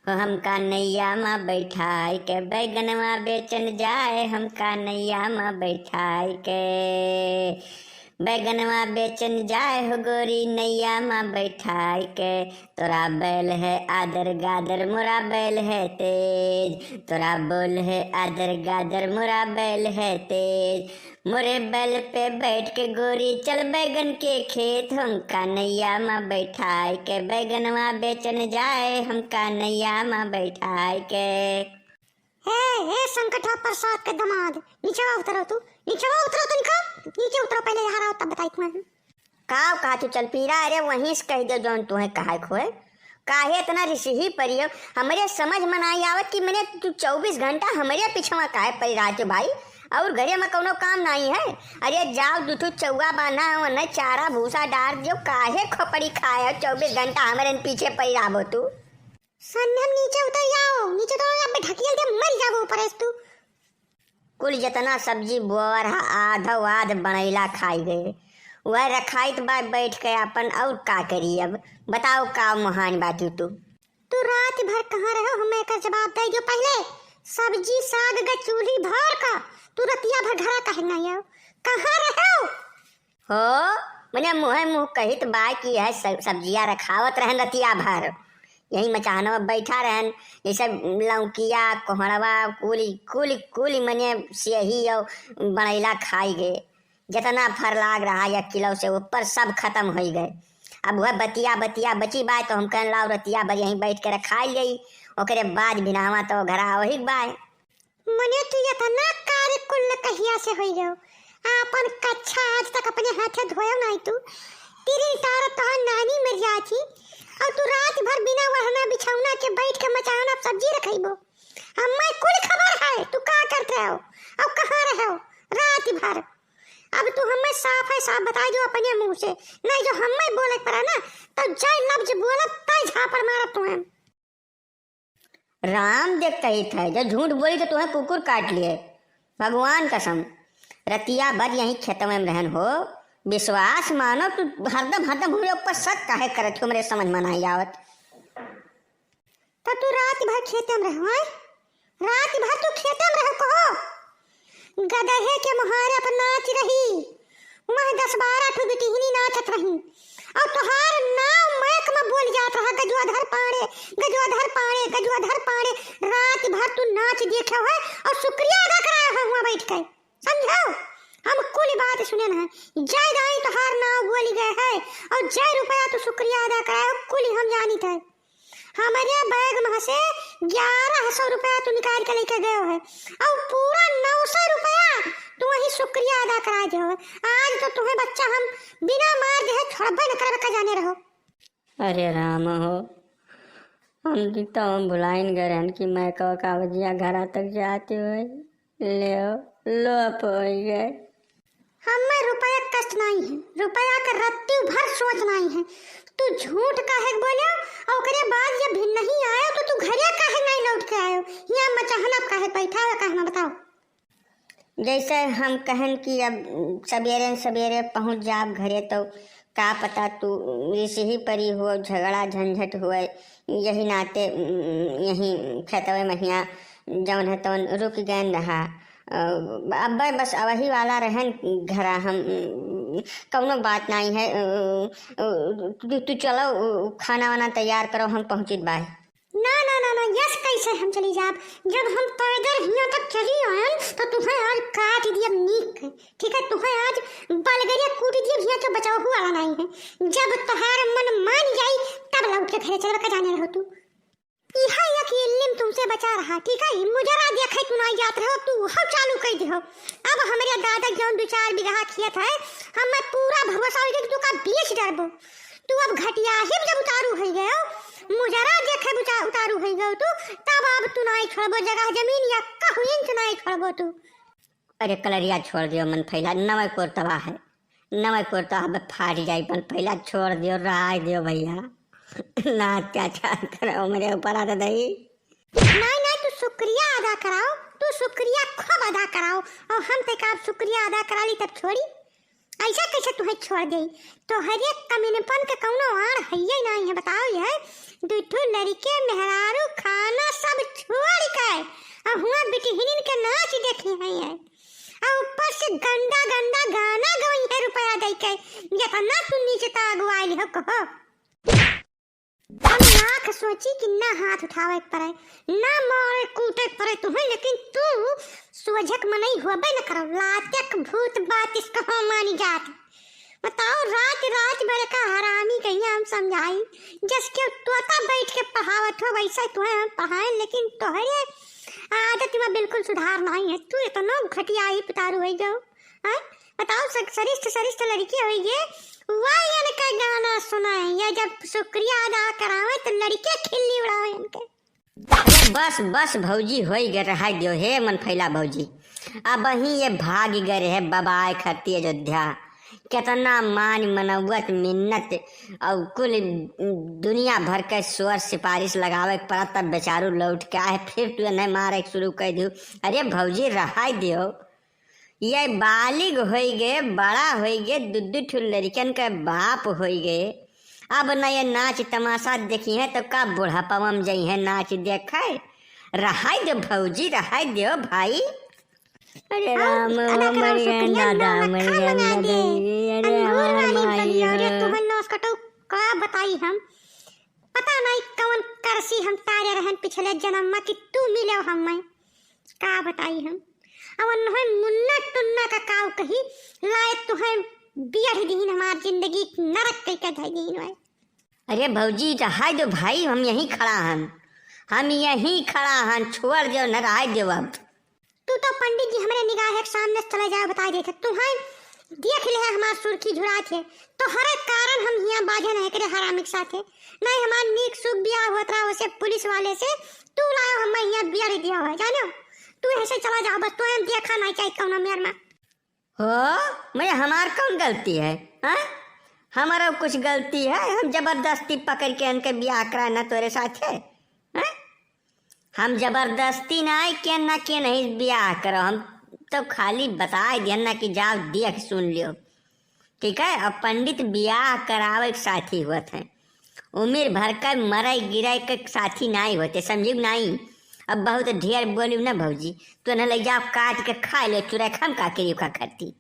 हमका नैया में बैठाई के बैगनवा बेचन जाए, हमका नैया में बैठाई के बैगनवा बेचन जाए हो गोरी नैया में बैठाई के। तोरा बैल है आदर गादर मोरा बैल है तेज, तोरा बोल है आदर गादर मोरा बैल है तेज। मोरे बैल पे बैठ के गोरी चल बैगन के खेत, हमका नैया में बैठाई के बैगनवा बेचन जाए, हमका नैया में बैठाई के। हे संकटा प्रसाद के दामाद, नीचे उतरो तू, नीचे उतरो तू, नीचे उतरो पहले यहाँ रहो तब बताई तुम्हें। काव कहा तू चल पीरा, अरे वहीं से कह दो जौन तुम्हें कहा खोए। काहे इतना ऋषि परियो हमारे समझ में नहीं आवत कि मैंने तू 24 घंटा हमारे पीछे काहे पड़ी रहा भाई, और घरे में कोनो काम नहीं है। अरे जाओ दूठू चौवा बांधा हो न, चारा भूसा डाल दियो, काहे खोपड़ी खाए 24 घंटा हमारे पीछे पड़ी रहो तू। संध्या नीचे उतर जाओ, नीचे तो यहाँ पे ढकियल दे मर जाओ ऊपर तू। कुल जितना सब्जी बोर आधा आध बनैला खाई गए, वह रखाइत बात बैठ के अपन, और का करी अब बताओ का महान बात तू रात भर कहाँ रहो हमें का जवाब दे दो पहले। सब्जी साग का चूल्ही भर का तू रतिया भर घरा कहे नहीं आओ, कहाँ रहो हो। मैंने मुँह कहित बा कि यह सब्जियां रखावत रहन रतिया भर, यही मचानवा बैठा रहन, जैसे लौकिया कोहड़वा कुली कुली कुली मने सेही और बनैला खाई गए। जितना फर लाग रहा 1 किलो से ऊपर सब खत्म हो गए। अब वह बतिया बतिया बची बाय तो हम कहन लाओ रतिया भर यहीं बैठ कर खाई गई, ओकरे बाद बिनावा तो घरा वही बाय। मने तू इतना कार्य कुल कहिया से हो गयो, अपन कच्छा आज तक अपने हाथे धोयो नहीं तू। तेरी तारा तो नानी मर जाती और तू रात भर बिना वहना बिछौना के बैठ के मचाना सब्जी रखइबो। हमें कुल खबर है तू का करते हो और कहाँ रहो रात भर। अब तू हमें साफ है साफ बता दो अपने मुंह से, नहीं जो हमें बोले पड़ा ना तो जय लफ्ज बोला तय झापड़ मारा तुम्हें। राम देख कही था जो झूठ बोली तो तुम्हें कुकुर काट लिए, भगवान कसम। रतिया भर यहीं खेतों में रहन हो, विश्वास मानो तू हरदम हरदम मेरे ऊपर शक काहे करत हो, मेरे समझ में नहीं आवत। तो तू रात भर खेते में रहो, रात भर तू खेते में रहो कहो। गदहे के मुहारे पर नाच रही, वह 10-12 ठो बिटिहनी नाचत रही, और तुहार नाम मैक में बोल जात रहा गजवाधर पाड़े गजवाधर पाड़े गजवाधर पाड़े। रात भर तू नाच देखे है और शुक्रिया अदा कराया है वहाँ बैठ के, समझो। हम कुल बात सुने ना, जय दाई तुहार नाम बोल गए है और जय रुपया तू शुक्रिया अदा कराया हो, कुल हम जानी थे। हमारे बैग में से 1100 रुपया तू निकाल के लेके गए है और पूरा 900 रुपया तू वही शुक्रिया अदा करा दे। आज तो तुम्हें बच्चा हम बिना मार दे छोड़बे न करबे का जाने रहो। अरे राम हो, हम तो भुलाइन गए रहन कि मैं कहो कावजिया घरा तक जाते हुए ले लो हो गए। हमें रुपया कष्ट नहीं है, रुपया का रत्ती भर सोच नहीं है। तू झूठ काहे बोले और ओकरे बाद जब भी नहीं आयो तो तू घरे काहे नहीं लौट के आयो, यहाँ मचाहना काहे बैठा है काहे ना बताओ। जैसे हम कहन कि अब सवेरे सवेरे पहुंच जाब घरे तो का पता तू ऋषि ही परी हो, झगड़ा झंझट हुए, यही नाते यहीं खेतवे महिया जौन है तो रुक गए रहा। अब बस वही वाला रहन घरा, हम कौनो बात नहीं है। तू चलो खाना वाना तैयार करो, हम पहुँचित बाय। ना ना ना ना यस कैसे हम चली जाब, जब हम पैदल यहाँ तक चली आयन तो तुम्हें आज काट दिया नीक, ठीक है। तुम्हें आज बलगरिया कूट दिया, यहाँ तो बचाव हुआ नहीं है। जब तुम्हारा मन मान जाई तब लौट के घरे चल का जाने रहो तू। यहाँ एक इल्म तुमसे बचा रहा, ठीक है। मुजरा देखे तू नहीं जात रहो, तू हम चालू कर दे हो। अब हमारे दादा जौन 2-4 बीघा खेत है, हमें पूरा भरोसा हो गया कि तू का बेच डरबो। तू अब घटिया ही जब उतारू हो गए, मुजरा देखे उतारू हो गए तू, तब अब तू नहीं छोड़बो जगह जमीन या कहू इंच नहीं छोड़बो तू। अरे कलरिया छोड़ दियो मन फैला, नमय कोरतवा है, नमय कोरता अब फाट जाई मन फैला, छोड़ दियो राय दियो भैया, ना अत्याचार करो मेरे ऊपर आता दही। नहीं तू शुक्रिया अदा कराओ, तू शुक्रिया खूब अदा कराओ, और हम तक आप शुक्रिया अदा करा ली तब छोड़ी। ऐसा कैसे तुम्हें छोड़ गई तो हर एक कमीनेपन के कौनो आड़ है ही नहीं है, बताओ। ये दूठो लड़के मेहरारू खा बहुआ बिटिहनिन के नाच देखे हैं और ऊपर से गंदा गंदा गाना गई है रुपया दे के जितना तू नीचे तागु आइल हो कहो। हम लाख सोची कि ना हाथ उठावे पड़े ना मारे कूटे पड़े तुम्हें, लेकिन तू सोझक मनई होबे न करो। लातक भूत बात इसका हो मानी जात। बताओ रात रात भर का हरामी कहीं हम समझाई जिसके तोता बैठ के पढ़ावत हो वैसा तुम्हें हम पढ़ाए, लेकिन तोहरे आदत में बिल्कुल सुधार नहीं है। तू इतना घटिया ही पितारू हो जाओ। हैं बताओ सरिष्ठ लड़की हो ये वही इनका गाना सुनाए या जब शुक्रिया अदा करावे तो लड़के खिल्ली उड़ावे इनके। बस बस भौजी हो गए रहा दियो हे मन फैला भौजी। अब ही ये भाग गए है बबाए खती अयोध्या। कितना मान मनौवत मिन्नत और कुल दुनिया भर के स्वर सिफारिश लगावे पड़ा तब बेचारू लौट के आए, फिर तू नहीं मारे शुरू कर दियो। अरे भौजी रहा दियो, ये बालिग हो गए, बड़ा हो गए, दुद्दू ठुल लड़कन के बाप हो गए। अब न ये नाच तमाशा देखी है तो का बुढ़ापा में जई है नाच देखे। रहा दो भौजी, रहा दो भाई। अरे राम दादा बताई हम पता नहीं कौन करसी हम तारे रहन पिछले जन्म में कि तू मिले हमें का बताई हम। अब नहे मुन्ना टुन्ना का काव कही लाए तुहे बियर दीन हमार जिंदगी नरक कई का दीन है। अरे भौजी रहा दो भाई, हम यहीं खड़ा हम यहीं खड़ा हन, छोड़ दो न रहा दो। अब तू तो पंडित जी हमारे निगाह के सामने चले जाए बता देते तुम्हें देख ले हमार सुर्खी झुरा थे तो हर एक कारण हम यहाँ बाजे नहीं करे हरामिक साथे नहीं हमार नीक सुख ब्याह होता वैसे पुलिस वाले से तू लाओ हम यहाँ बिया दिया हुआ जानो। तू ऐसे चला जाओ बस तो हम देखा नहीं चाहिए कौन मेर में हो। मैं हमार कौन गलती है? हाँ हमारा कुछ गलती है? हम जबरदस्ती पकड़ के इनके ब्याह कराना तोरे साथ है? हम जबरदस्ती ना के नहीं ब्याह करो, हम तो खाली बता दिया ना कि जाओ देख सुन लियो, ठीक है। अब पंडित ब्याह करावे के साथी होते हैं, उम्र भर का मराई गिराई के साथी नहीं होते, समझी नहीं। अब बहुत ढेर बोली ना भौजी तो न ले जाओ काट के खा ले चुरा, हम का करियो का करती।